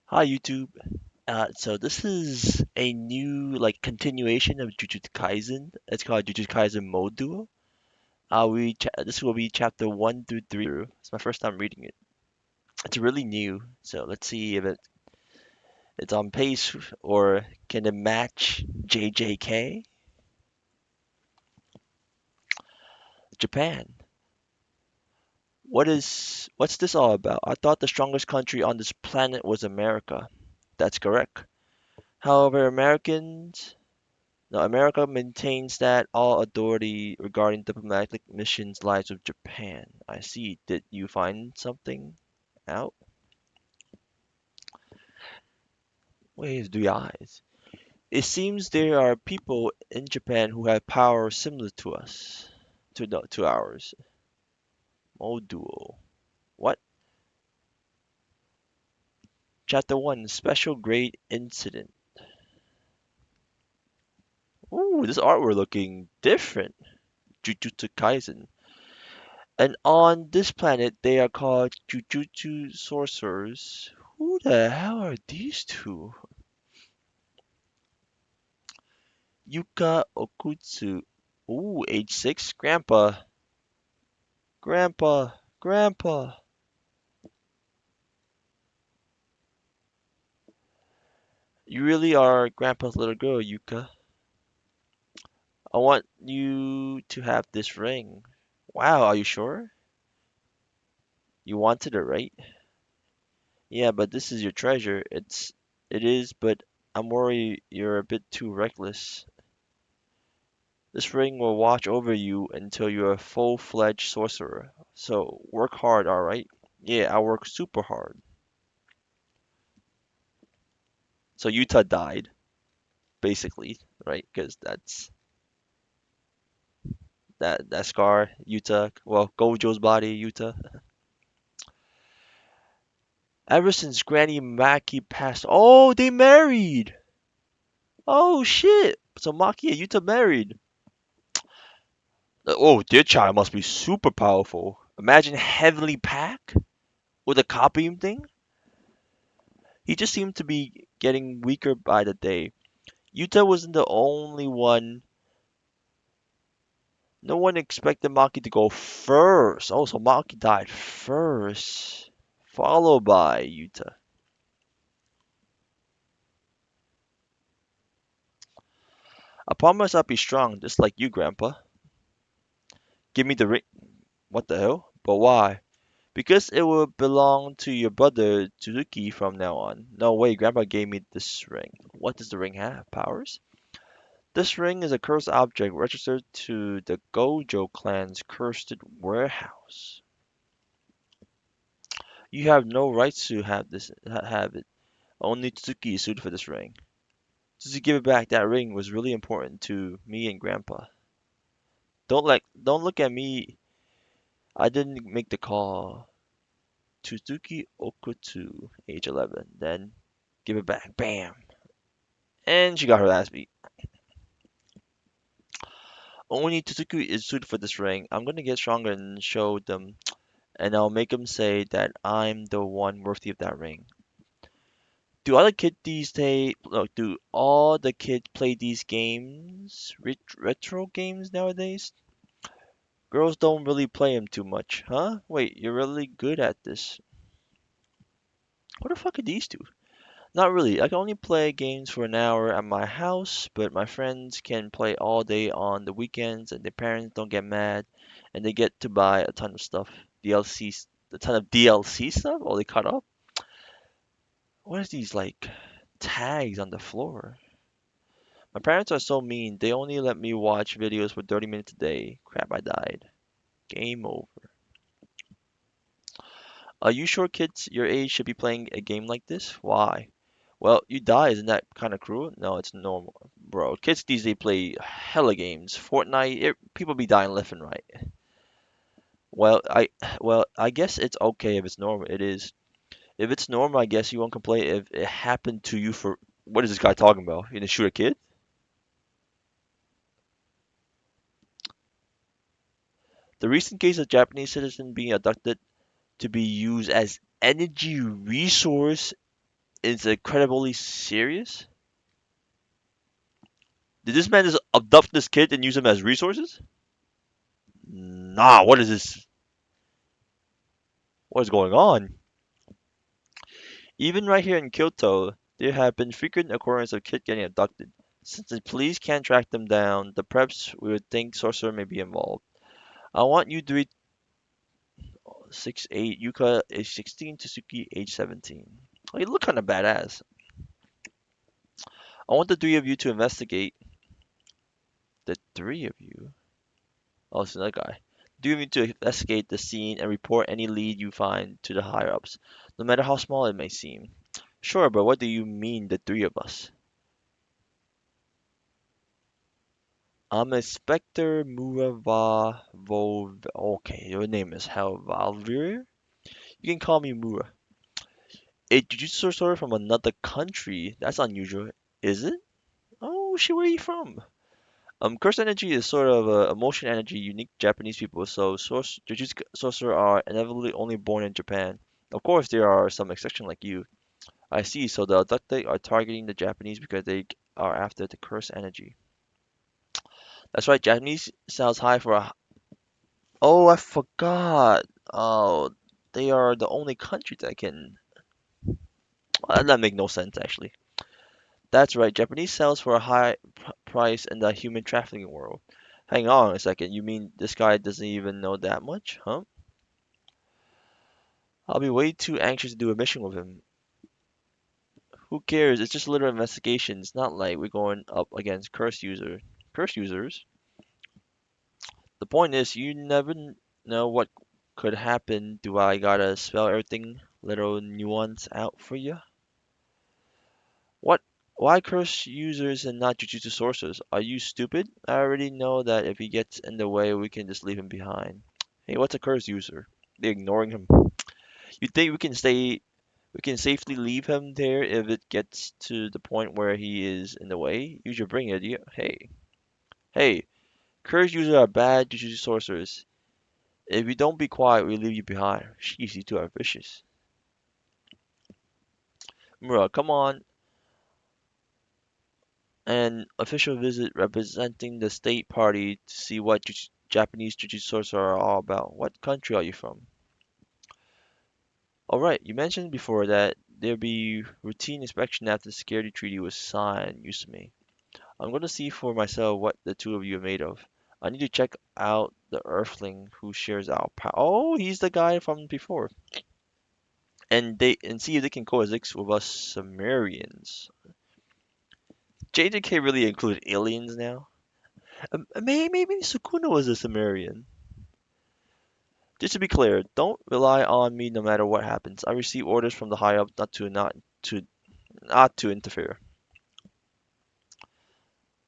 Hi YouTube. So this is a new continuation of Jujutsu Kaisen. It's called Jujutsu Kaisen Modulo. This will be chapter 1 through 3. It's my first time reading it. It's really new, so let's see if it's on pace or can it match JJK. Japan. What's this all about? I thought the strongest country on this planet was America. That's correct. However, America maintains that all authority regarding diplomatic missions lies with Japan. I see. Did you find something out? Waves the eyes. It seems there are people in Japan who have power similar to us, to ours. Moduo. What? Chapter 1, Special Grade Incident. Ooh, this artwork looking different. Jujutsu Kaisen. And on this planet, they are called Jujutsu sorcerers. Who the hell are these two? Yuka Okutsu. Ooh, age 6? Grandpa. Grandpa. Grandpa. You really are Grandpa's little girl, Yuka. I want you to have this ring. Wow, are you sure? You wanted it, right? Yeah, but this is your treasure. It is, but I'm worried you're a bit too reckless. This ring will watch over you until you're a full-fledged sorcerer. So work hard, alright? Yeah, I work super hard. So Utah died, basically, right? Because that scar, Utah, well, Gojo's body, Utah. Ever since Granny Maki passed, oh, they married. Oh shit! So Maki and Utah married. Oh, their child must be super powerful. Imagine Heavenly Pack with a copying thing. He just seemed to be getting weaker by the day. Utah wasn't the only one. No one expected Maki to go first. Oh, so Maki died first, followed by Utah. I promise I'll be strong, just like you, Grandpa. Give me the ring. What the hell? But why? Because it will belong to your brother Tsuzuki from now on. No way, Grandpa gave me this ring. What does the ring have? Powers? This ring is a cursed object registered to the Gojo clan's cursed warehouse. You have no rights to have it. Only Tsuzuki is suited for this ring. To give it back, that ring was really important to me and Grandpa. Don't look at me. I didn't make the call. Tsuzuki Okutsu, age 11. Then give it back. Bam. And she got her ass beat. Only Tsuzuki is suited for this ring. I'm gonna get stronger and show them, and I'll make them say that I'm the one worthy of that ring. Do all the kids play these games, retro games nowadays? Girls don't really play them too much, huh? Wait, you're really good at this. What the fuck are these two? Not really. I can only play games for an hour at my house, but my friends can play all day on the weekends, and their parents don't get mad, and they get to buy a ton of stuff. DLC, a ton of DLC stuff? Oh, they cut up? What is these, tags on the floor? My parents are so mean. They only let me watch videos for 30 minutes a day. Crap, I died. Game over. Are you sure kids your age should be playing a game like this? Why? Well, you die, isn't that kind of cruel? No, it's normal. Bro, kids these days play hella games. Fortnite, people be dying left and right. Well, I guess it's okay if it's normal. It is. If it's normal, I guess you won't complain if it happened to you for what is this guy talking about? You gonna shoot a kid? The recent case of Japanese citizen being abducted to be used as energy resource is incredibly serious. Did this man just abduct this kid and use him as resources? Nah, what is this? What is going on? Even right here in Kyoto, there have been frequent occurrences of kids getting abducted. Since the police can't track them down, the preps we would think sorcerer may be involved. I want you three 6'8", Yuka age 16, Tsuki age 17. Oh, you look kind of badass. I want the three of you to investigate. The three of you? Oh, it's another guy. Do you need to investigate the scene and report any lead you find to the higher ups, no matter how small it may seem? Sure, but what do you mean, the three of us? I'm Inspector Murava Vov. Okay, your name is Hal Valvir. You can call me Mura. A Jujutsu sorcerer from another country. That's unusual, is it? Oh, shit, where are you from? Curse energy is sort of emotion energy unique to Japanese people, so Jujutsu sorcerer are inevitably only born in Japan. Of course, there are some exceptions like you. I see, so the abducted are targeting the Japanese because they are after the curse energy. That's right, Japanese sounds high for a. Oh, I forgot. Oh, they are the only country that can. That make no sense actually. That's right, Japanese sells for a high price in the human trafficking world. Hang on a second, you mean this guy doesn't even know that much, huh? I'll be way too anxious to do a mission with him. Who cares? It's just a little investigation. It's not like we're going up against curse users. The point is, you never know what could happen. Do I gotta spell everything little nuance out for you? What? Why curse users and not Jujutsu sorcerers? Are you stupid? I already know that if he gets in the way, we can just leave him behind. Hey, what's a curse user? They're ignoring him. You think we can safely leave him there if it gets to the point where he is in the way? You should bring it. Hey, curse users are bad Jujutsu sorcerers. If you don't be quiet, we leave you behind. Jeez, you two are vicious. Mura, come on. An official visit representing the state party to see what Japanese jujutsu sorcerers are all about. What country are you from? All right, you mentioned before that there'd be routine inspection after the security treaty was signed, Yusumi. I'm going to see for myself what the two of you are made of. I need to check out the Earthling who shares our power. Oh, he's the guy from before. And see if they can coexist with us Sumerians. JJK really include aliens now? Maybe Sukuna was a Sumerian. Just to be clear, don't rely on me no matter what happens. I receive orders from the high up not to interfere.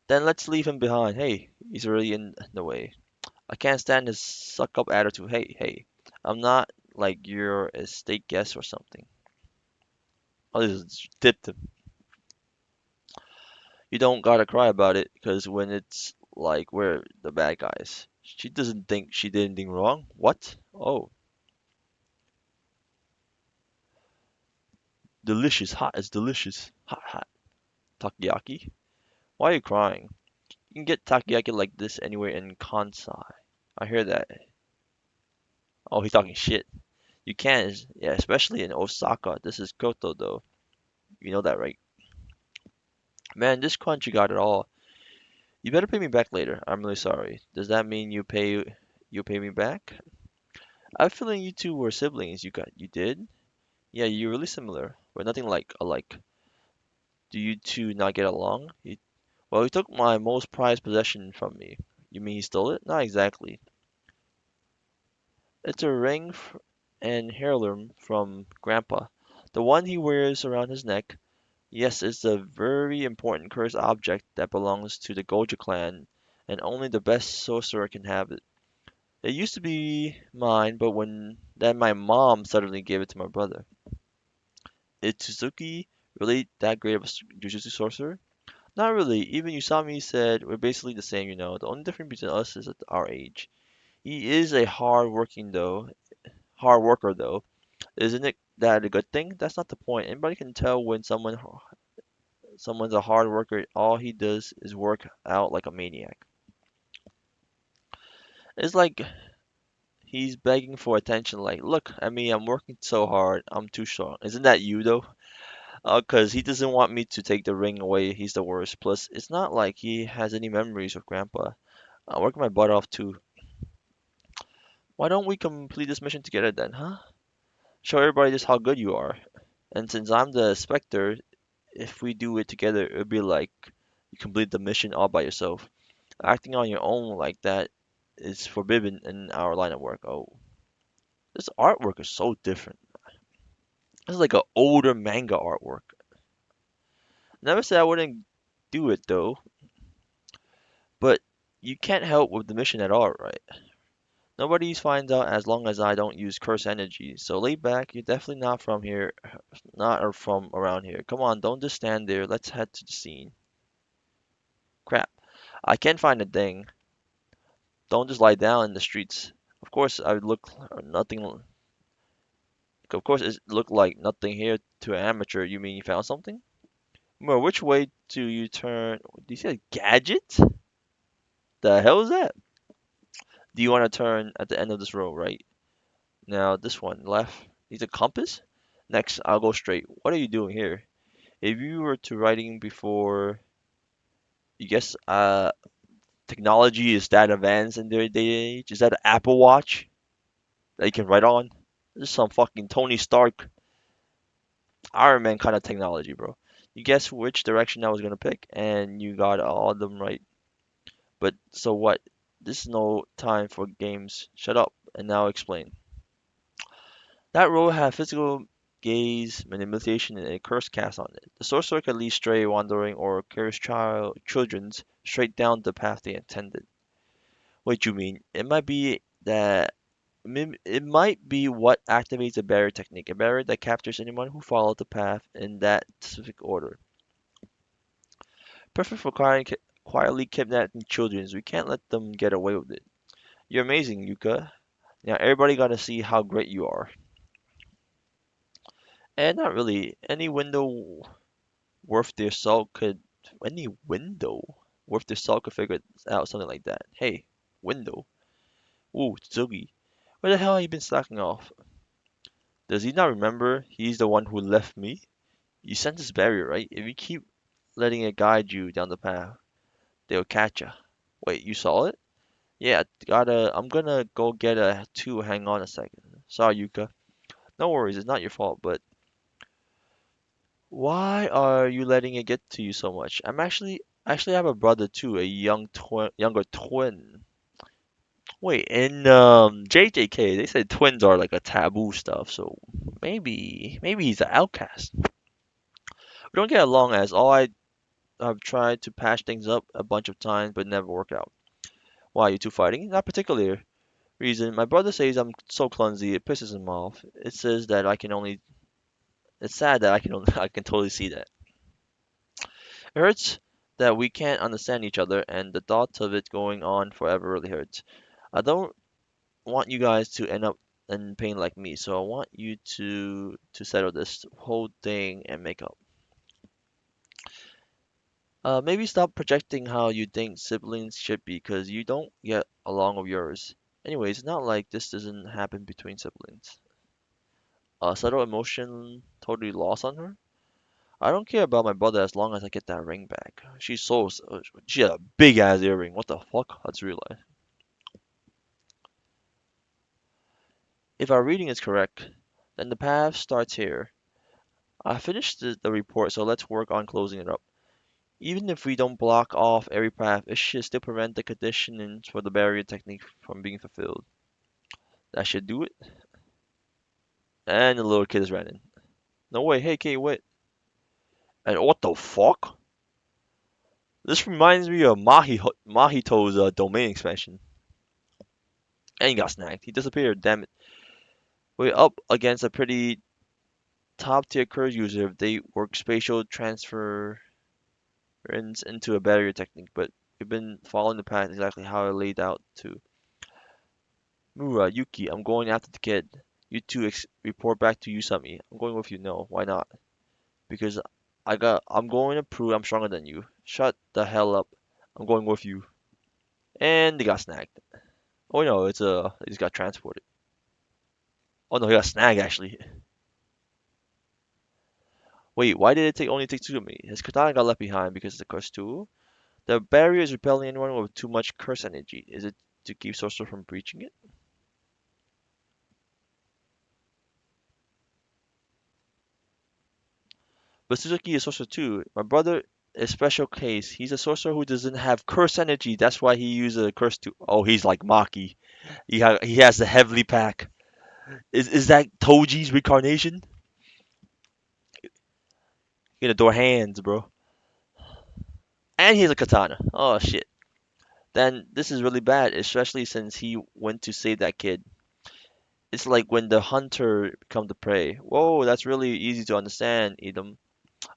Then let's leave him behind. Hey, he's already in the way. I can't stand his suck up attitude. Hey, I'm not like you're a state guest or something. I'll just tip him. You don't gotta cry about it, because when it's like we're the bad guys. She doesn't think she did anything wrong. What? Oh, delicious. Hot is delicious. Hot. Takoyaki? Why are you crying? You can get takoyaki like this anywhere in Kansai. I hear that. Oh, he's talking shit. You can, yeah, especially in Osaka. This is Kyoto, though. You know that, right? Man, this country got it all. You better pay me back later. I'm really sorry. Does that mean you pay me back? I have a feeling you two were siblings. You did? Yeah, you're really similar, but nothing like alike. Do you two not get along? Well, he took my most prized possession from me. You mean he stole it? Not exactly. It's a and heirloom from Grandpa. The one he wears around his neck. Yes, it's a very important cursed object that belongs to the Goja clan, and only the best sorcerer can have it. It used to be mine, but when then my mom suddenly gave it to my brother. Is Tsuzuki really that great of a Jujutsu sorcerer? Not really. Even Usami said we're basically the same, you know. The only difference between us is at our age. He is a hard worker though, isn't it? that a good thing? That's not the point. Anybody can tell when someone's a hard worker. All he does is work out like a maniac. It's like he's begging for attention. Like, look at me, I'm working so hard. I'm too strong. Isn't that you though? 'Cause he doesn't want me to take the ring away. He's the worst. Plus, it's not like he has any memories of Grandpa. I work my butt off too. Why don't we complete this mission together then, huh? Show everybody just how good you are. And since I'm the Spectre, if we do it together, it would be like you complete the mission all by yourself. Acting on your own like that is forbidden in our line of work. Oh, this artwork is so different. This is like an older manga artwork. Never said I wouldn't do it though, but you can't help with the mission at all, right? Nobody finds out as long as I don't use curse energy. So lay back, you're definitely not from here, not or from around here. Come on, don't just stand there. Let's head to the scene. Crap, I can't find a thing. Don't just lie down in the streets. Of course, I would look nothing. Of course, it looked like nothing here to an amateur. You mean you found something? Well, which way do you turn? Do you see a gadget? The hell is that? Do you want to turn at the end of this road, right? Now this one, left. Needs a compass? Next, I'll go straight. What are you doing here? If you were to writing before, you guess technology is that advanced in their day and age? Is that an Apple Watch that you can write on? This is some fucking Tony Stark, Iron Man kind of technology, bro. You guess which direction I was gonna pick, and you got all of them right. But so what? This is no time for games. Shut up and now explain. That road had physical gaze, manipulation, and a curse cast on it. The sorcerer could lead stray, wandering, or curse children's straight down the path they intended. What you mean? It might be what activates a barrier technique, a barrier that captures anyone who follows the path in that specific order. Perfect for quietly kidnapping children. We can't let them get away with it. You're amazing, Yuka. Now everybody gotta see how great you are. And not really. Any window worth their salt could figure out something like that. Hey, window. Ooh, Tsugi. Where the hell have you been slacking off? Does he not remember he's the one who left me? You sense this barrier, right? If you keep letting it guide you down the path, they'll catch ya. Wait, you saw it? Yeah, I'm gonna go get a two. Hang on a second. Sorry, Yuka. No worries, it's not your fault, but why are you letting it get to you so much? I actually have a brother too, a younger twin. Wait, in JJK, they said twins are like a taboo stuff, so maybe he's an outcast. We don't get along as all I have tried to patch things up a bunch of times, but never work out. Why, you two fighting? Not particular reason. My brother says I'm so clumsy, it pisses him off. It says that I can only. It's sad that I can totally see that. It hurts that we can't understand each other, and the thought of it going on forever really hurts. I don't want you guys to end up in pain like me, so I want you to settle this whole thing and make up. Maybe stop projecting how you think siblings should be, because you don't get along with yours. Anyways, it's not like this doesn't happen between siblings. Subtle emotion totally lost on her. I don't care about my brother as long as I get that ring back. She had a big ass earring. What the fuck? Let's realize. If our reading is correct, then the path starts here. I finished the report, so let's work on closing it up. Even if we don't block off every path, it should still prevent the conditioning for the barrier technique from being fulfilled. That should do it. And the little kid is running. No way, hey Kate, wait. And what the fuck? This reminds me of Mahito's domain expansion. And he got snagged. He disappeared, damn it. We're up against a pretty top tier curse user if they work spatial transference into a barrier technique, but we've been following the path exactly how I laid out to. Mura, Yuki, I'm going after the kid. You two report back to Usami. I'm going with you. No, why not? Because I'm going to prove I'm stronger than you. Shut the hell up. I'm going with you. And they got snagged. Oh no, he just got transported. Oh no, he got snagged actually. Wait, why did it take only take two of me? His katana got left behind because of the curse too. The barrier is repelling anyone with too much curse energy. Is it to keep sorcerer from breaching it? But Suzuki is sorcerer too. My brother is special case. He's a sorcerer who doesn't have curse energy. That's why he uses a curse to. Oh, he's like Maki. He has the heavily pack. Is that Toji's reincarnation? He adore hands, bro. And he has a katana. Oh shit. Then this is really bad, especially since he went to save that kid. It's like when the hunter become the prey. Whoa, that's really easy to understand, Edom.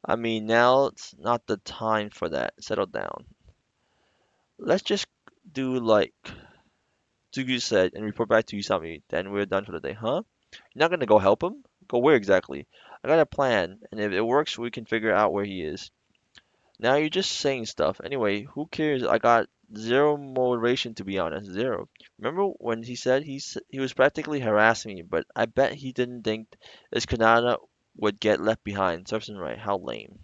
I mean, now it's not the time for that. Settle down. Let's just do like Tsugu said and report back to Usami. Then we're done for the day, huh? You're not gonna go help him? Go where exactly? I got a plan, and if it works, we can figure out where he is. Now you're just saying stuff. Anyway, who cares? I got zero motivation to be honest. Zero. Remember when he said he was practically harassing me, but I bet he didn't think this Kanata would get left behind. Serves him right. How lame.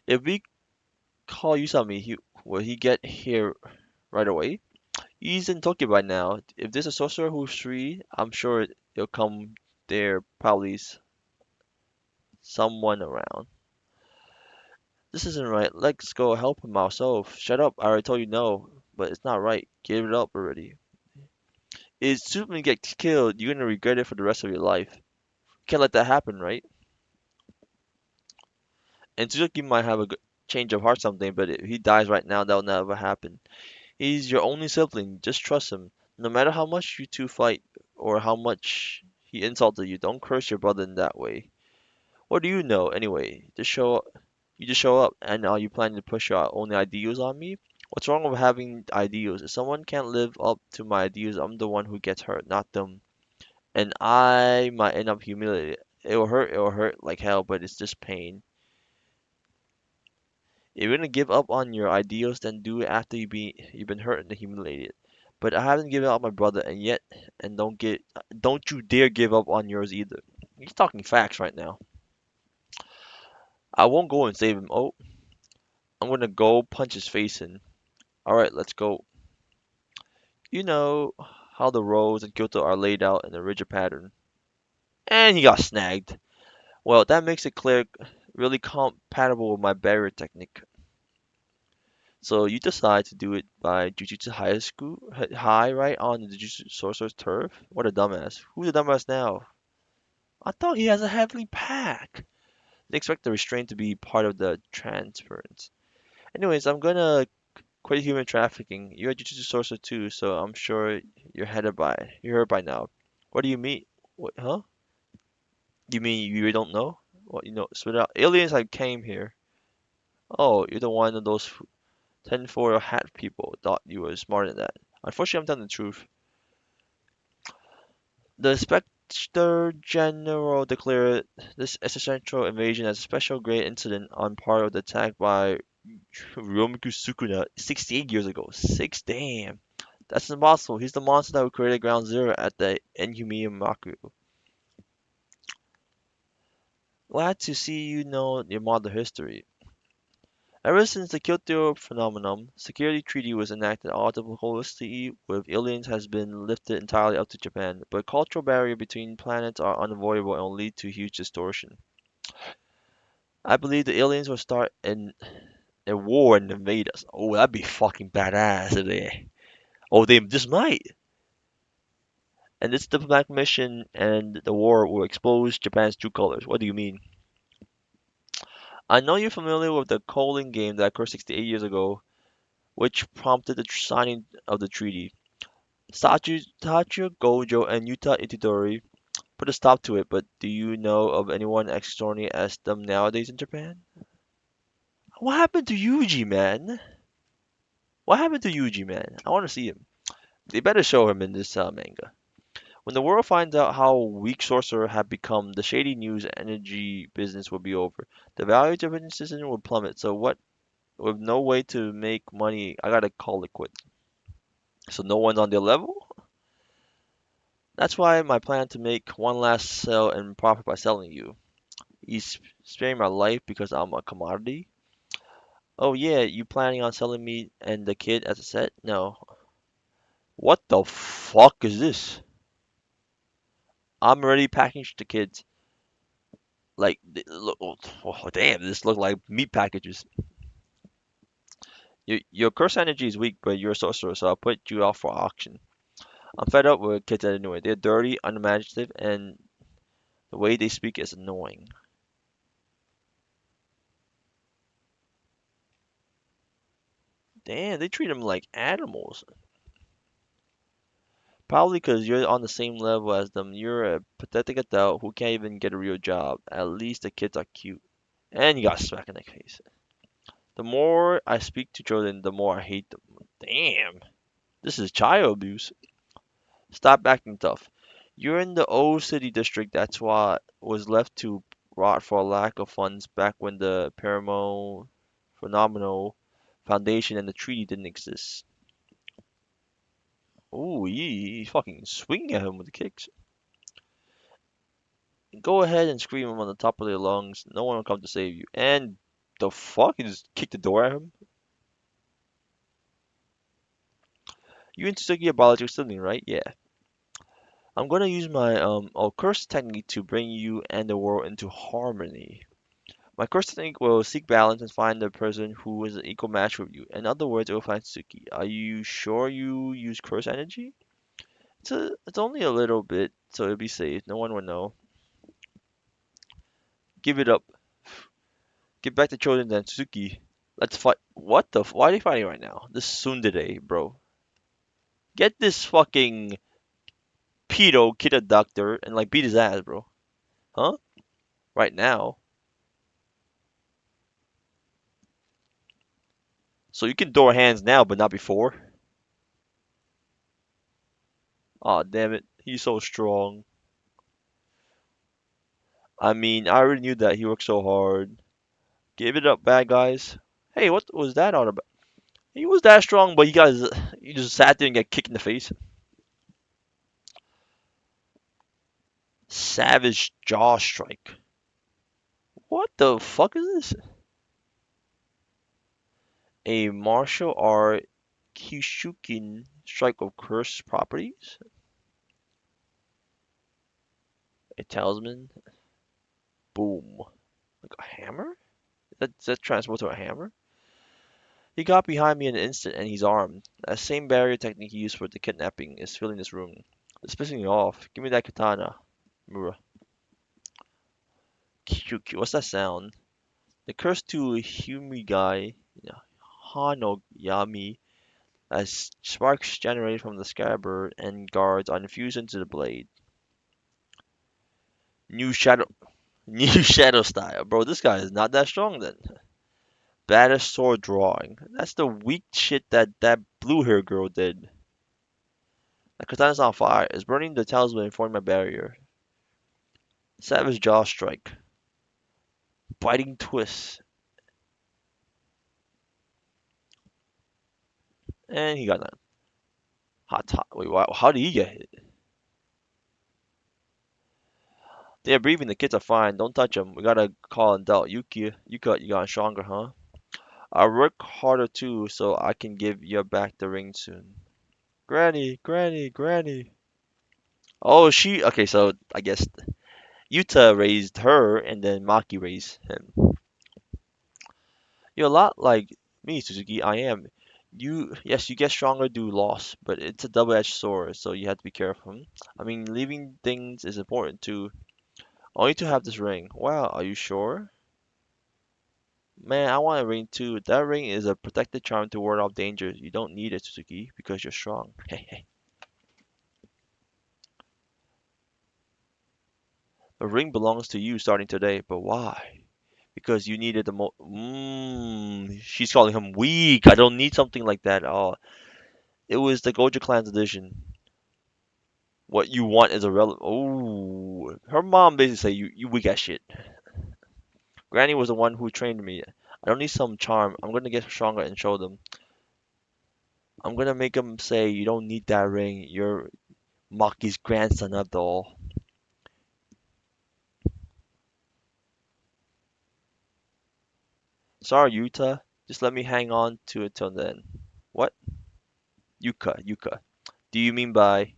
If we call Usami, will he get here right away? He's in Tokyo by now. If there's a sorcerer who's free, I'm sure he'll come there. Probably someone around. This isn't right. Let's go help him ourselves. Shut up. I already told you no, but it's not right. Give it up already. If Superman gets killed, you're gonna regret it for the rest of your life. Can't let that happen, right? And Suzuki might have a change of heart someday, but if he dies right now, that'll never happen. He's your only sibling. Just trust him. No matter how much you two fight or how much he insulted you, don't curse your brother in that way. What do you know, anyway? You just show up, and are you planning to push your own ideals on me? What's wrong with having ideals? If someone can't live up to my ideals, I'm the one who gets hurt, not them. And I might end up humiliated. It will hurt like hell, but it's just pain. If you're gonna give up on your ideals, then do it after you've been hurt and humiliated. But I haven't given up my brother, and don't you dare give up on yours either. He's talking facts right now. I won't go and save him. Oh, I'm gonna go punch his face in. All right, let's go. You know how the roads in Kyoto are laid out in a rigid pattern. And he got snagged. Well, that makes it clear, really compatible with my barrier technique. So you decide to do it by Jujutsu High, right on the Jujutsu Sorcerer's turf? What a dumbass. Who's a dumbass now? I thought he has a heavily pack. They expect the restraint to be part of the transference. Anyways, I'm gonna quit human trafficking. You're a Jujutsu Sorcerer too, so I'm sure you're heard by now. What do you mean? What, huh? You mean you really don't know? What you know? Spit it out. Aliens I came here. Oh, you're the one of those tinfoil hat people thought you were smarter than that. Unfortunately, I'm telling the truth. The Inspector General declared this existential invasion as a special great incident on part of the attack by Ryomuku Sukuna 68 years ago. Six, damn. That's impossible. He's the monster that created Ground Zero at the Inhumane Maku. Glad to see you know your modern history. Ever since the Kyoto phenomenon, security treaty was enacted, all diplomacy with aliens has been lifted entirely up to Japan, but cultural barrier between planets are unavoidable and will lead to huge distortion. I believe the aliens will start a war and invade us. Oh, that'd be fucking badass if they. Oh, they just might. And this diplomatic mission and the war will expose Japan's true colors. What do you mean? I know you're familiar with the Colin game that occurred 68 years ago, which prompted the signing of the treaty. Sachio Gojo and Yuta Itadori put a stop to it, but do you know of anyone extraordinary as them nowadays in Japan? What happened to Yuji, man? What happened to Yuji, man? I want to see him. They better show him in this manga. When the world finds out how weak Sorcerer had become, the shady news energy business would be over. The value of the system would plummet. So what? With no way to make money, I gotta call it quits. So no one's on their level? That's why my plan to make one last sell and profit by selling you. He's sparing my life because I'm a commodity. Oh yeah, you planning on selling me and the kid as a set? No. What the fuck is this? I'm already packaged the kids. Like, look, oh, damn, this look like meat packages. Your curse energy is weak, but you're a sorcerer, so I'll put you out for auction. I'm fed up with kids anyway. They're dirty, unimaginative, and the way they speak is annoying. Damn, they treat them like animals. Probably because you're on the same level as them. You're a pathetic adult who can't even get a real job. At least the kids are cute. And you got smacked in the face. The more I speak to children, the more I hate them. Damn, this is child abuse. Stop acting tough. You're in the old city district. That's what was left to rot for a lack of funds back when the Paramount Phenomenal Foundation and the treaty didn't exist. Ooh, he fucking swinging at him with the kicks. Go ahead and scream him on the top of their lungs. No one will come to save you. And the fuck? He just kicked the door at him? You and Suzuki are biological siblings, right? Yeah. I'm gonna use my curse technique to bring you and the world into harmony. My curse technique will seek balance and find the person who is an equal match with you. In other words, it will find Suzuki. Are you sure you use curse energy? It's only a little bit, so it'll be safe. No one will know. Give it up. Get back to Chosen then, Suzuki. Let's fight. What the? Why are they fighting right now? This Tsundere, bro. Get this fucking pedo kid a doctor and like beat his ass, bro. Huh? Right now. So you can throw hands now, but not before. Aw, damn it. He's so strong. I mean, I already knew that he worked so hard. Give it up, bad guys. Hey, what was that all about? He was that strong, but he just sat there and got kicked in the face. Savage jaw strike. What the fuck is this? A martial art Kyushukin strike of cursed properties? A talisman? Boom. Like a hammer? Does that transport to a hammer? He got behind me in an instant and he's armed. That same barrier technique he used for the kidnapping is filling this room. It's pissing me off. Give me that katana, Mura. Kyukyu. What's that sound? The curse to Humigai Hanoyami as sparks generated from the scabbard and guards are infused into the blade. New shadow New shadow style. Bro, this guy is not that strong then. Baddest sword drawing. That's the weak shit that blue hair girl did. The katana's on fire. It's burning the talisman and forming my barrier. Savage jaw strike. Biting twist. And he got that. Hot top. Wait, wow, how did he get hit? They're breathing. The kids are fine. Don't touch them. We gotta call an adult. You got stronger, huh? I'll work harder too, so I can give you back the ring soon. Granny, Granny, Granny. Oh, she. Okay, so I guess Yuta raised her, and then Maki raised him. You're a lot like me, Suzuki. I am. Yes, you get stronger due loss, but it's a double-edged sword, so you have to be careful. I mean, leaving things is important too. Only to have this ring. Wow, are you sure? Man, I want a ring too. That ring is a protective charm to ward off dangers. You don't need it, Suzuki, because you're strong. The ring belongs to you starting today, but why? Because you needed the mo. She's calling him weak. I don't need something like that. Oh, it was the Gojo Clan's edition. What you want is irrelevant. Oh, her mom basically say you weak as shit. Granny was the one who trained me. I don't need some charm. I'm gonna get stronger and show them. I'm gonna make them say you don't need that ring. You're Maki's grandson after all. Sorry, Yuta. Just let me hang on to it till then. What? Yuka. Do you mean by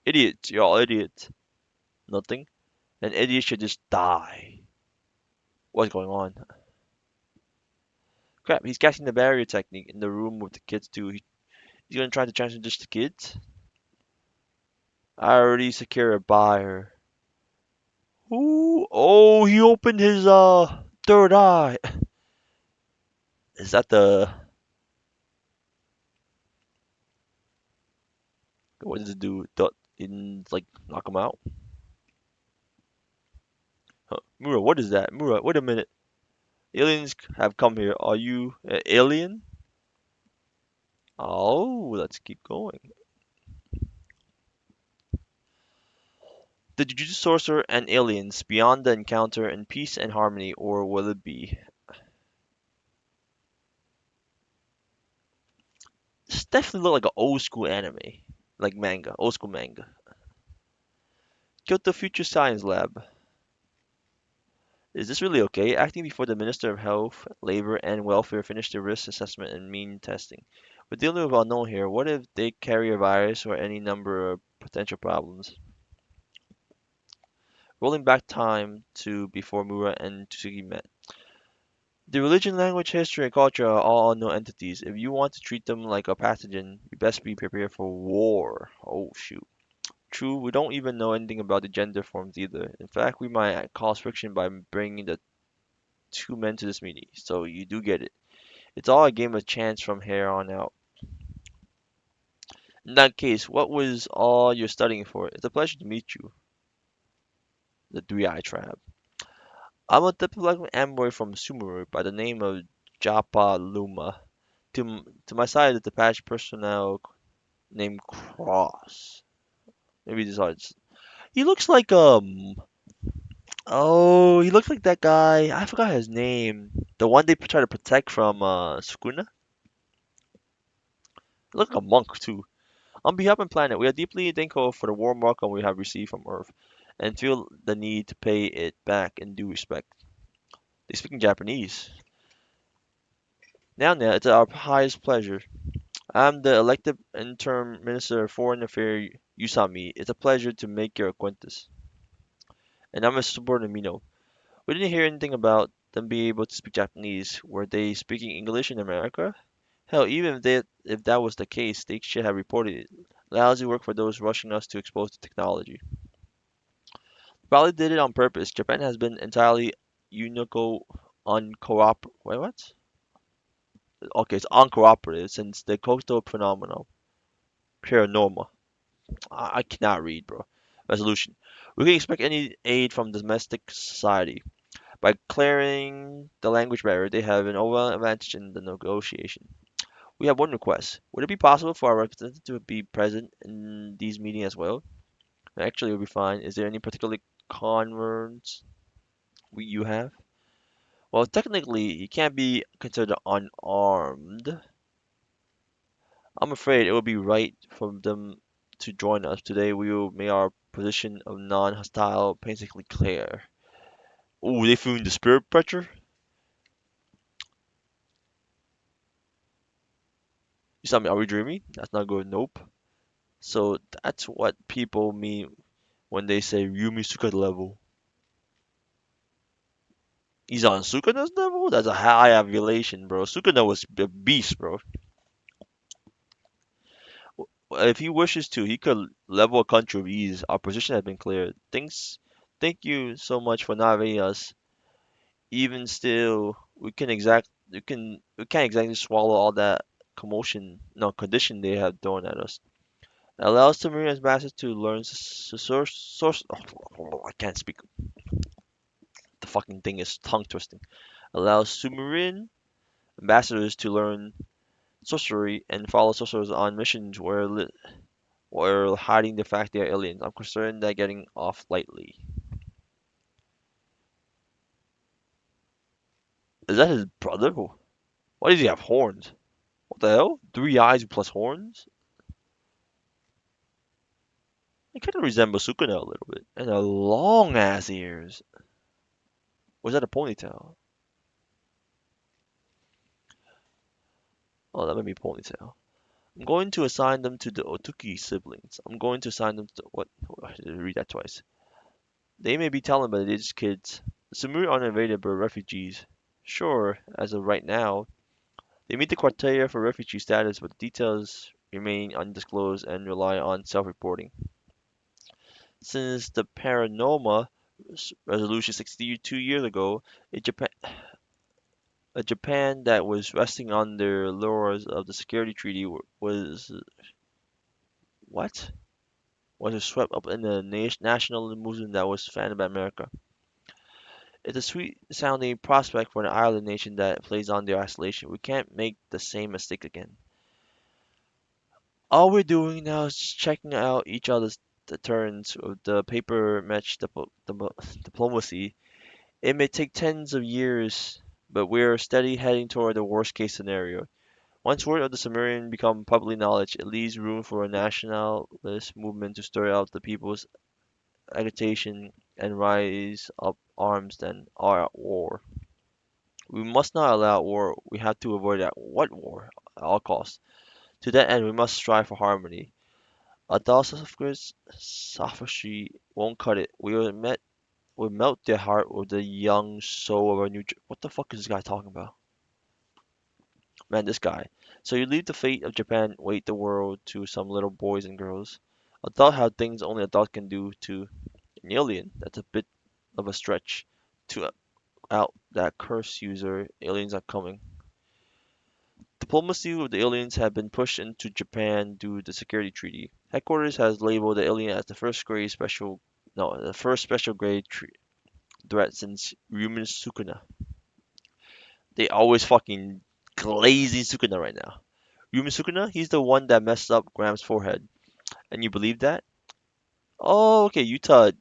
idiot? You're all idiot. Nothing. An idiot should just die. What's going on? Crap, he's casting the barrier technique in the room with the kids too. He's gonna try to transfer this to kids? I already secured a buyer. Ooh, oh, he opened his third eye. Is that the what does it do? In like knock him out? Huh. Mura, what is that? Mura, wait a minute. Aliens have come here. Are you an alien? Oh, let's keep going. The Jujutsu Sorcerer and aliens beyond the encounter in peace and harmony, or will it be? This definitely look like an old school anime, like manga, old school manga. Kyoto Future Science Lab. Is this really okay? Acting before the Minister of Health, Labor, and Welfare finished the risk assessment and mean testing. We're dealing with unknown here. What if they carry a virus or any number of potential problems? Rolling back time to before Mura and Tsuki met. The religion, language, history, and culture are all unknown entities. If you want to treat them like a pathogen, you best be prepared for war. Oh, shoot. True, we don't even know anything about the gender forms either. In fact, we might cause friction by bringing the two men to this meeting. So you do get it. It's all a game of chance from here on out. In that case, what was all you're studying for? It's a pleasure to meet you, the Three-Eye Tribe. I'm a diplomatic envoy from Sumeru by the name of Japa Luma. To my side is the patch personnel named Cross. Maybe this is. He looks like oh, he looks like that guy. I forgot his name. The one they try to protect from Sukuna. Look like a monk too. On behalf of the planet, we are deeply thankful for the warm welcome we have received from Earth, and feel the need to pay it back in due respect. They speak in Japanese. Now, it's our highest pleasure. I'm the elected interim minister of foreign affairs, Usami. It's a pleasure to make your acquaintance. And I'm a subordinate Mino. We didn't hear anything about them being able to speak Japanese. Were they speaking English in America? Hell, even if that was the case, they should have reported it. Lousy work for those rushing us to expose the technology. Probably did it on purpose. Japan has been entirely unico uncooperative. Wait, what? Okay, it's uncooperative since the coastal phenomenon. Paranormal. I cannot read, bro. Resolution. We can expect any aid from domestic society. By clearing the language barrier, they have an overall advantage in the negotiation. We have one request. Would it be possible for our representative to be present in these meetings as well? Actually, it would be fine. Is there any particular concerns you have? Well, technically, he can't be considered unarmed. I'm afraid it would be right for them to join us. Today, we will make our position of non-hostile basically clear. Oh, they feeling the spirit pressure? You saw me, are we dreaming? That's not good. Nope. So that's what people mean when they say Yumi Suka level. He's on Sukano's level? That's a high ovulation, bro. Sukano was a beast, bro. If he wishes to, he could level a country with ease. Our position has been cleared. Thank you so much for navigating us. Even still, we can't exactly swallow all that condition they have thrown at us. It allows Tamarian ambassadors to learn source. Oh, I can't speak. The fucking thing is tongue twisting. Allows Sumerian ambassadors to learn sorcery and follow sorcerers on missions or hiding the fact they are aliens. I'm concerned that getting off lightly. Is that his brother? Why does he have horns? What the hell? Three eyes plus horns? It kind of resembles Sukuna a little bit. And a long ass ears. Was that a ponytail? Oh, that might be a ponytail. I'm going to assign them to the Otuki siblings. I'm going to assign them to what? I did read that twice. They may be talented, but they're just kids. The Samuri aren't invaded but refugees. Sure, as of right now, they meet the criteria for refugee status, but the details remain undisclosed and rely on self-reporting. Since the Paranoma resolution 62 years ago, a Japan that was resting on their laurels of the security treaty was what? Was swept up in the national movement that was founded by America. It's a sweet sounding prospect for an island nation that plays on their isolation. We can't make the same mistake again. All we're doing now is just checking out each other's the turns of the paper match diplomacy. It may take tens of years, but we're steady heading toward the worst case scenario. Once word of the Sumerian become public knowledge, it leaves room for a nationalist movement to stir out the people's agitation and rise up arms then are at war. We must not allow war. We have to avoid that. What war? At all costs. To that end, we must strive for harmony. A Dawson's sophistry won't cut it. We melt their heart with the young soul of our new. What the fuck is this guy talking about? Man, this guy. So you leave the fate of Japan, wait the world to some little boys and girls. Adult how things only adult can do to an alien. That's a bit of a stretch. To out that curse user, aliens are coming. Diplomacy with the aliens have been pushed into Japan due to the security treaty. Headquarters has labeled the alien as the first grade special, no, the first special grade threat since Ryumin Sukuna. They always fucking glazing Sukuna right now. Ryumin Sukuna, he's the one that messed up Graham's forehead. And you believe that? Oh, okay, Yuta.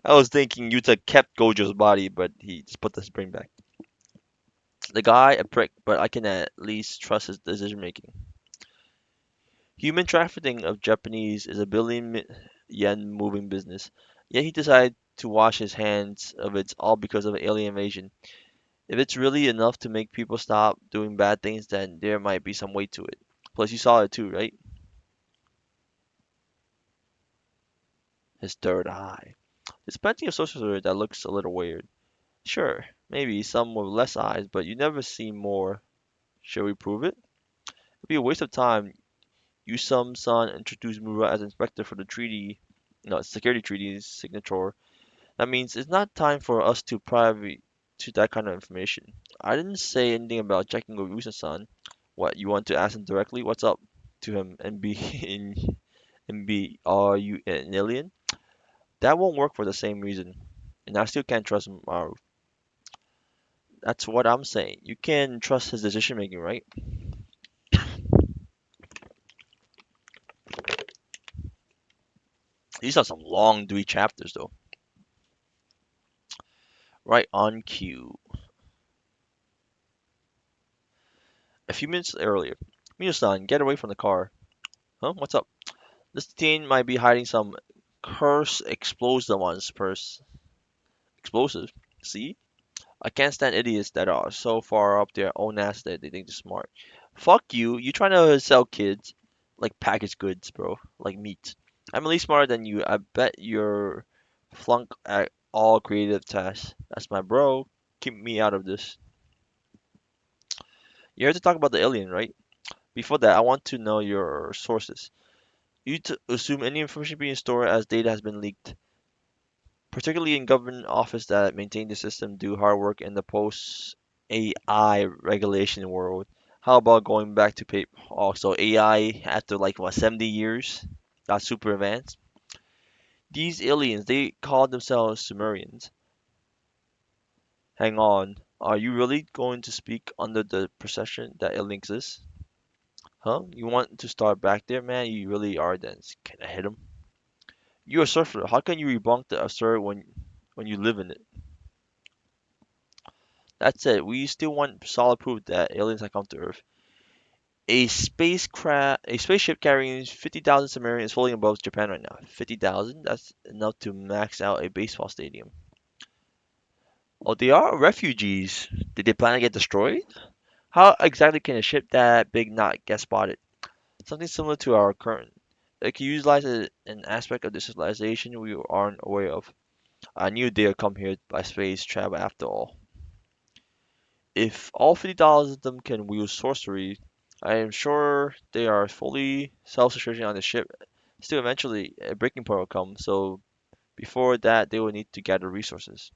I was thinking Yuta kept Gojo's body, but he just put the spring back. The guy, a prick, but I can at least trust his decision making. Human trafficking of Japanese is a billion yen moving business. Yet he decided to wash his hands of it all because of alien invasion. If it's really enough to make people stop doing bad things, then there might be some weight to it. Plus, you saw it too, right? His third eye. There's plenty of sorcerer that looks a little weird. Sure, maybe some with less eyes, but you never see more. Shall we prove it? It'd be a waste of time. Usum-san introduced Mura as inspector for the treaty, no, security treaty's signature. That means it's not time for us to private to that kind of information. I didn't say anything about checking with Usum-san. What, you want to ask him directly? What's up to him and be in and be are you an alien? That won't work for the same reason. And I still can't trust Maru. That's what I'm saying. You can trust his decision making, right? These are some long 3 chapters though. Right on cue. A few minutes earlier. Mino-san, get away from the car. Huh? What's up? This teen might be hiding some curse explosive on his purse. Explosive? See? I can't stand idiots that are so far up their own ass that they think they're smart. Fuck you. You trying to sell kids like packaged goods, bro. Like meat. I'm at least smarter than you. I bet you're flunk at all creative tasks. That's my bro. Keep me out of this. You have to talk about the alien, right? Before that, I want to know your sources. You to assume any information being stored as data has been leaked, particularly in government office that maintain the system, do hard work in the post AI regulation world. How about going back to paper? Also, AI after like what 70 years, got super advanced. These aliens, they call themselves Sumerians. Hang on, are you really going to speak under the perception that alien exists? Huh? You want to start back there, man? You really are dense. Can I hit him? You're a surfer. How can you debunk the absurd when you live in it? That said, we still want solid proof that aliens have come to Earth. A spaceship carrying 50,000 submarines is floating above Japan right now. 50,000? That's enough to max out a baseball stadium. Oh, they are refugees. Did they plan to get destroyed? How exactly can a ship that big not get spotted? Something similar to our current. It can utilize an aspect of the civilization we aren't aware of. I knew they'd come here by space travel after all. If all 50,000 of them can wield sorcery, I am sure they are fully self-sufficient on the ship. Still, eventually, a breaking point will come, so before that, they will need to gather resources.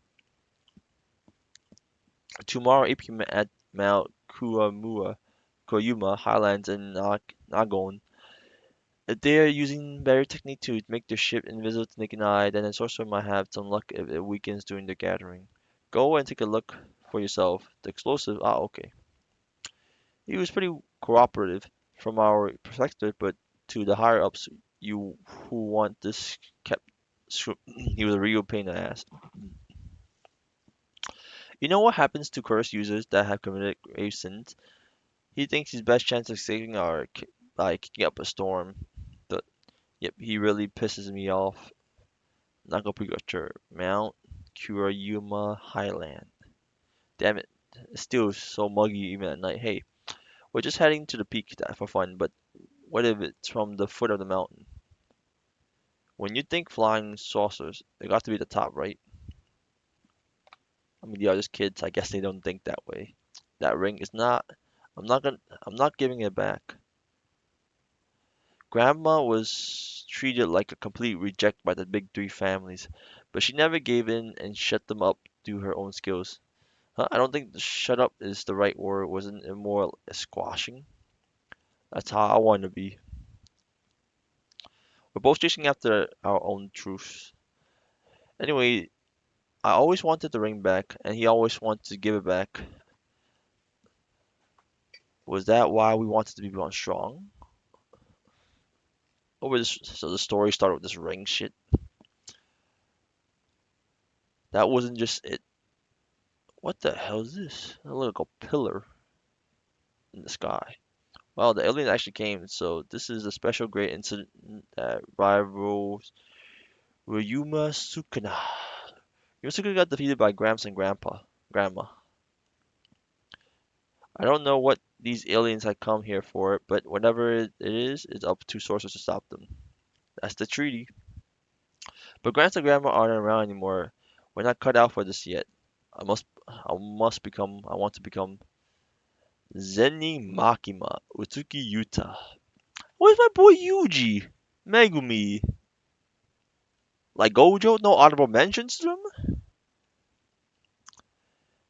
Tomorrow, 8 p.m. at Mount Koyuma Highlands in Nagon, if they are using better technique to make their ship invisible to naked eye, then the sorcerer might have some luck if it weakens during the gathering. Go and take a look for yourself. The explosive, okay. He was pretty cooperative from our perspective, but to the higher ups, you who want this kept, he was a real pain in the ass. You know what happens to cursed users that have committed grave sins? He thinks his best chance of escaping are by kicking up a storm. The, yep, he really pisses me off. Naga Prefecture, Mount Kurayuma Highland. Damn it, it's still so muggy even at night. Hey, we're just heading to the peak for fun, but what if it's from the foot of the mountain? When you think flying saucers, they got to be the top, right? I mean, the other kids, I guess they don't think that way. That ring is not. I'm not giving it back. Grandma was treated like a complete reject by the big three families, but she never gave in and shut them up to her own skills. Huh? I don't think the shut up is the right word. Wasn't it more squashing? That's how I want to be. We're both chasing after our own truths. Anyway, I always wanted the ring back, and he always wanted to give it back. Was that why we wanted to be born strong? Over this, so the story started with this ring shit. That wasn't just it. What the hell is this? It looked like a pillar in the sky. Well, the alien actually came, so this is a special great incident that rivals Ryuma Sukuna. Ryuma got defeated by Gramps and Grandma. I don't know what these aliens had come here for, but whatever it is, it's up to Sorcerers to stop them. That's the treaty. But Gramps and Grandma aren't around anymore. We're not cut out for this yet. I want to become Zenny Makima Utsuki Yuta. Where's my boy Yuji? Megumi. Like Gojo? No honorable mentions to him?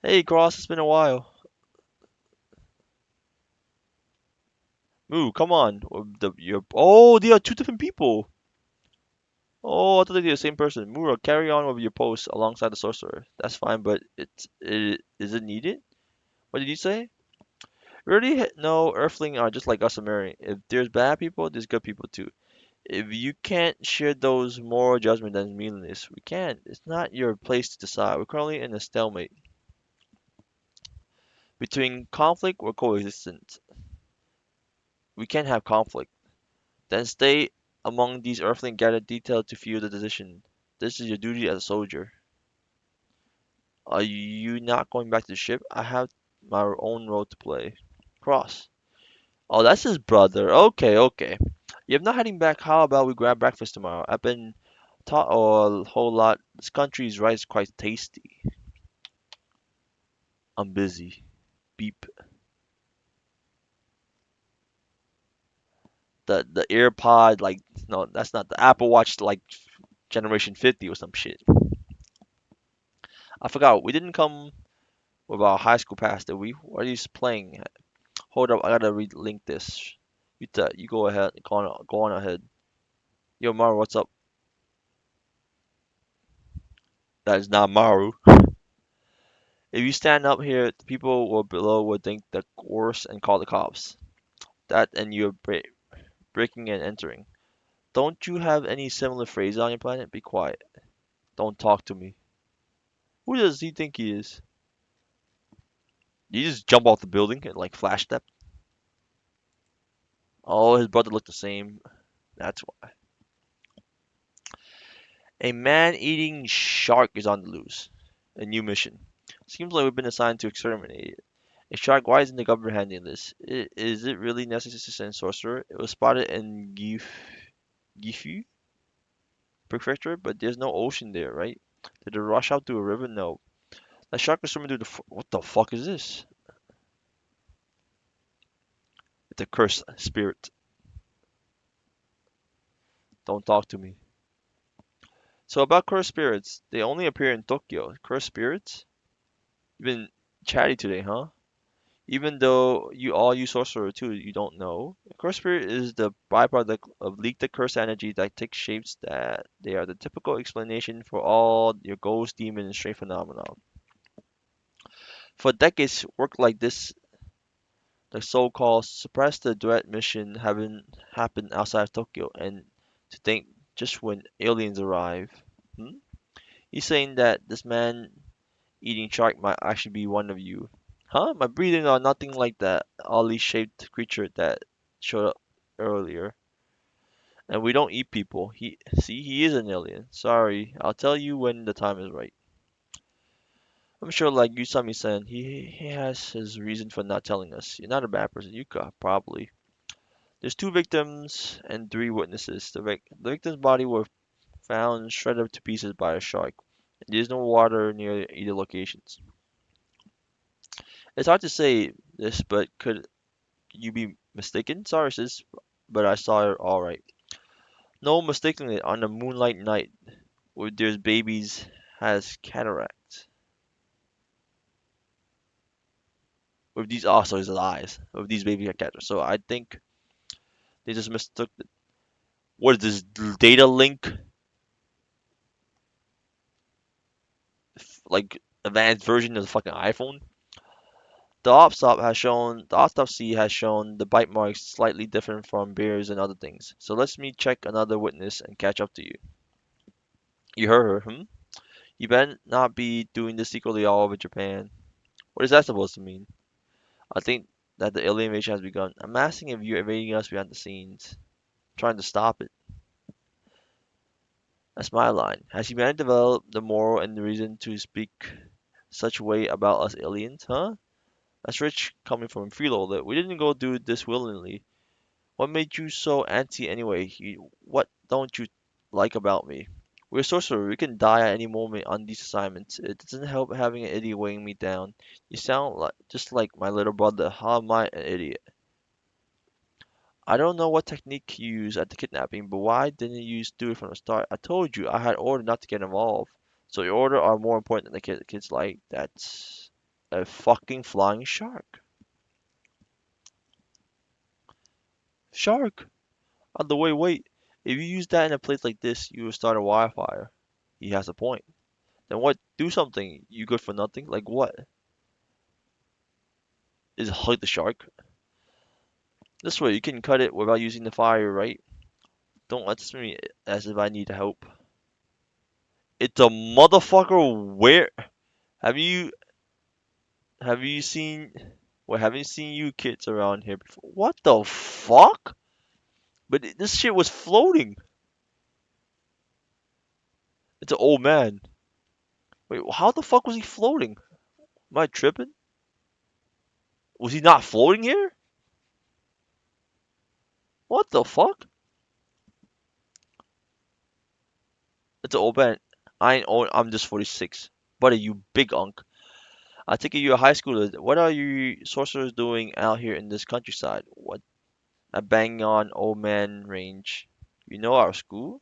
Hey, Cross, it's been a while. Moo, come on. They are two different people. Oh, I thought they were the same person. Mura, carry on with your post alongside the sorcerer. That's fine, but is it needed? What did you say? Really? No, Earthling are just like us American. If there's bad people, there's good people too. If you can't share those moral judgment, then meaningless. We can't. It's not your place to decide. We're currently in a stalemate between conflict or coexistence. We can't have conflict. Then stay among these Earthling gathered detail to fuel the decision. This is your duty as a soldier. Are you not going back to the ship? I have my own role to play. Cross. Oh, that's his brother. Okay, okay. You're not heading back. How about we grab breakfast tomorrow? I've been taught a whole lot. This country's rice is quite tasty. I'm busy. Beep. The AirPod, like, no, that's not the Apple Watch, like generation 50 or some shit. I forgot. We didn't come with our high school pass, did we? What are you playing? Hold up, I gotta relink this. You go ahead. Go on ahead. Yo, Maru, what's up? That is not Maru. If you stand up here, the people below will think the worst and call the cops. That and you're breaking and entering. Don't you have any similar phrases on your planet? Be quiet. Don't talk to me. Who does he think he is? You just jump off the building and like flash step. Oh, his brother looked the same. That's why. A man-eating shark is on the loose. A new mission. Seems like we've been assigned to exterminate it. A shark, why isn't the government handling this? Is it really necessary to send sorcerer? It was spotted in Gifu Prefecture, but there's no ocean there, right? Did it rush out to a river? No. The shark was swimming through the. What the fuck is this? It's a cursed spirit. Don't talk to me. So about cursed spirits, they only appear in Tokyo. Cursed spirits? You've been chatty today, huh? Even though you all use sorcerer too, you don't know. Cursed spirit is the byproduct of leaked cursed energy that takes shapes that they are the typical explanation for all your ghost, demon, and stray phenomenon. For decades, work like this, the so-called suppress the threat mission, haven't happened outside of Tokyo, and to think just when aliens arrive. Hmm? He's saying that this man eating shark might actually be one of you. Huh? My breathing are nothing like that oddly shaped creature that showed up earlier. And we don't eat people. He is an alien. Sorry, I'll tell you when the time is right. I'm sure like Usami-san, he has his reason for not telling us. You're not a bad person. You could probably. There's two victims and three witnesses. The victim's body were found shredded to pieces by a shark. There's no water near either locations. It's hard to say this, but could you be mistaken? Sorry, sis, but I saw her all right. No mistaking it on a moonlight night where there's babies has cataracts. With these also his eyes. With these babies have cataracts. So I think they just mistook the, what is this data link like advanced version of the fucking iPhone? The autopsy has shown the bite marks slightly different from bears and other things. So let me check another witness and catch up to you. You heard her, hmm? You better not be doing this secretly all over Japan. What is that supposed to mean? I think that the alien invasion has begun. I'm asking if you're evading us behind the scenes, trying to stop it. That's my line. Has humanity developed the moral and the reason to speak such way about us aliens, huh? That's rich coming from Freeloader. We didn't go do this willingly. What made you so antsy anyway? What don't you like about me? We're sorcerer. We can die at any moment on these assignments. It doesn't help having an idiot weighing me down. You sound like just like my little brother. How am I an idiot? I don't know what technique you used at the kidnapping, but why didn't you do it from the start? I told you I had ordered not to get involved. So your order are more important than the kids like. That's a fucking flying shark. Shark? On the way, wait. If you use that in a place like this, you will start a wildfire. He has a point. Then what? Do something. You good for nothing? Like what? Is it hug the shark? This way you can cut it without using the fire, right? Don't let me as if I need help. It's a motherfucker. Where have you seen? Well, haven't seen you kids around here before. What the fuck? But this shit was floating. It's an old man. Wait, how the fuck was he floating? Am I tripping? Was he not floating here? What the fuck? It's an old man. I ain't old. I'm just 46. Buddy, you big unk. I take it you're a high schooler. What are you sorcerers doing out here in this countryside? What? A bang on old man range. You know our school?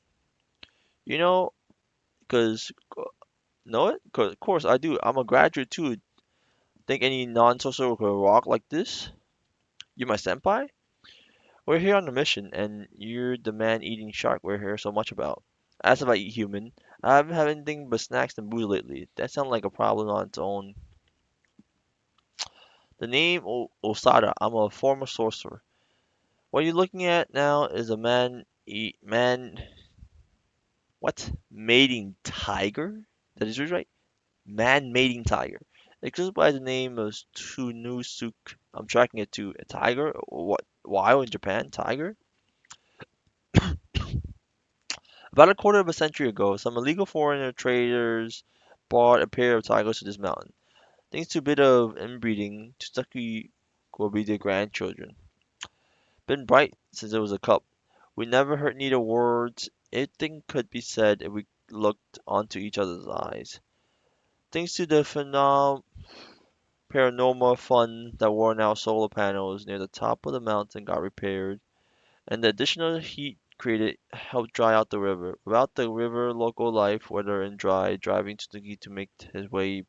You know, cause know it? 'Cause of course I do. I'm a graduate too. Think any non-sorcerer could rock like this? You my senpai? We're here on a mission, and you're the man-eating shark we're here so much about. As if I eat human, I haven't had anything but snacks and booze lately. That sounds like a problem on its own. The name Osada. I'm a former sorcerer. What you're looking at now is a what? Mating tiger? That is right. Man mating tiger. It goes by the name of Tsunusuk. I'm tracking it to a tiger. What? Wild in Japan? Tiger? About a quarter of a century ago, some illegal foreigner traders brought a pair of tigers to this mountain. Thanks to a bit of inbreeding, Tsuki will be their grandchildren. Been bright since it was a cub. We never heard neither words. Anything could be said if we looked onto each other's eyes. Thanks to the paranormal fund that worn out solar panels near the top of the mountain got repaired, and the additional heat created helped dry out the river. Without the river, local life, whether in dry, driving Tsuki to make his way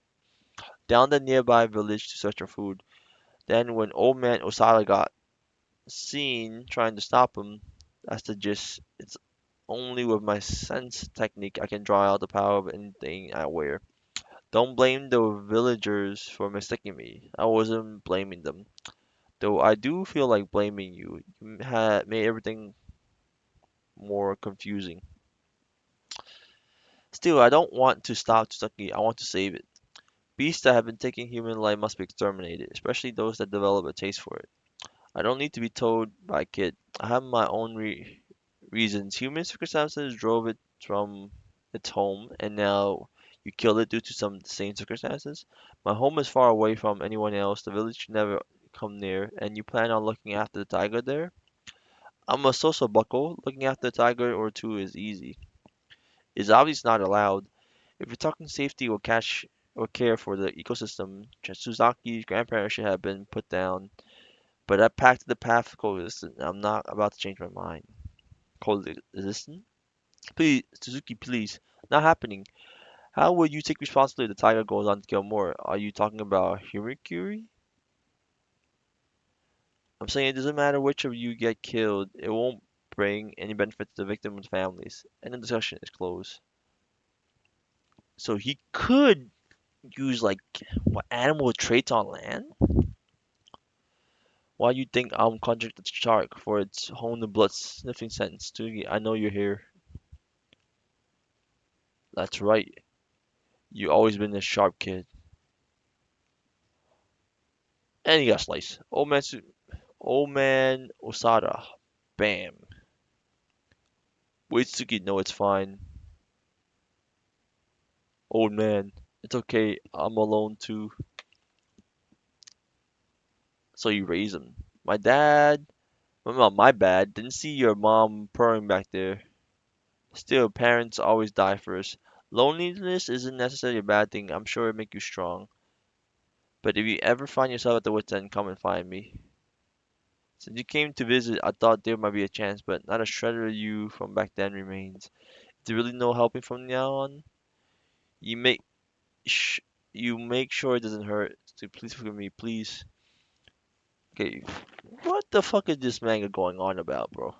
down the nearby village to search for food. Then, when old man Osada got seen trying to stop him, that's the gist. It's only with my sense technique I can draw out the power of anything I wear. Don't blame the villagers for mistaking me. I wasn't blaming them. Though I do feel like blaming you. You had made everything more confusing. Still, I don't want to stop Tsuki. I want to save it. Beasts that have been taking human life must be exterminated, especially those that develop a taste for it. I don't need to be told by a kid. I have my own reasons. Human circumstances drove it from its home, and now you kill it due to some same circumstances. My home is far away from anyone else. The village should never come near, and you plan on looking after the tiger there? I'm a social bucko. Looking after a tiger or two is easy. It's obviously not allowed. If you're talking safety or cash or care for the ecosystem, Suzaki's grandparents should have been put down. But I packed the path of coexistence. I'm not about to change my mind. Coexistence? Please, Suzuki, please. Not happening. How would you take responsibility if the tiger goes on to kill more? Are you talking about Hirikuri? I'm saying it doesn't matter which of you get killed. It won't bring any benefit to the victims' families. And the discussion is closed. So he could use like what animal traits on land? Why you think I'm conjuring the shark for its hone the blood sniffing sense? Tsugi, I know you're here. That's right. You always been a sharp kid. And he got sliced. Old man Osada. Bam. Wait, Tsuki, no, it's fine. Old man, it's okay. I'm alone too. So you raise him. My dad, my bad. Didn't see your mom purring back there. Still, parents always die first. Loneliness isn't necessarily a bad thing. I'm sure it make you strong. But if you ever find yourself at the wit's end, come and find me. Since you came to visit, I thought there might be a chance, but not a shredder of you from back then remains. Is there really no helping from now on? You make sh you make sure it doesn't hurt. So please forgive me, please. Okay, what the fuck is this manga going on about, bro?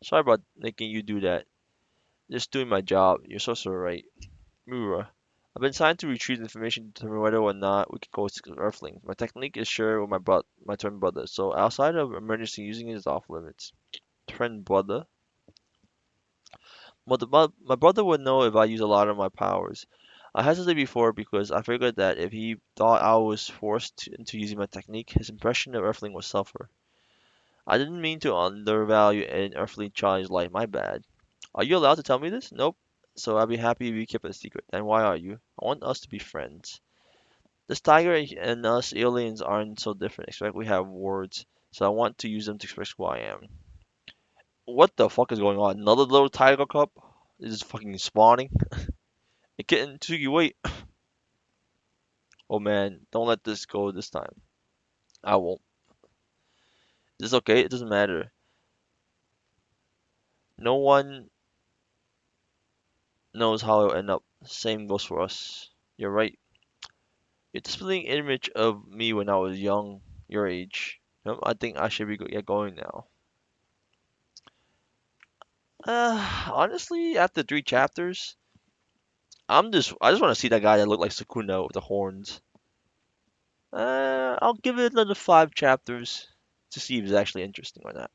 Sorry about making you do that. Just doing my job. You're so right. Mura. I've been assigned to retrieve information to determine whether or not we can go to Earthlings. My technique is shared with my twin brother, so outside of emergency, using it is off limits. Twin brother. Well, my brother would know if I use a lot of my powers. I hesitated before because I figured that if he thought I was forced into using my technique, his impression of Earthling would suffer. I didn't mean to undervalue an Earthling child's life, my bad. Are you allowed to tell me this? Nope. So I'd be happy if you kept it a secret. Then why are you? I want us to be friends. This tiger and us aliens aren't so different, except we have words, so I want to use them to express who I am. What the fuck is going on? Another little tiger cub? Is this fucking spawning? Hey kitten, Tsugi, wait. Oh man, don't let this go this time. I won't. Is this okay? It doesn't matter. No one knows how it'll end up. Same goes for us. You're right. You're displaying an image of me when I was young, your age. I think I should be get going now. Honestly, after 3 chapters, I just want to see that guy that looked like Sukuna with the horns. I'll give it another 5 chapters. to see if it's actually interesting or not.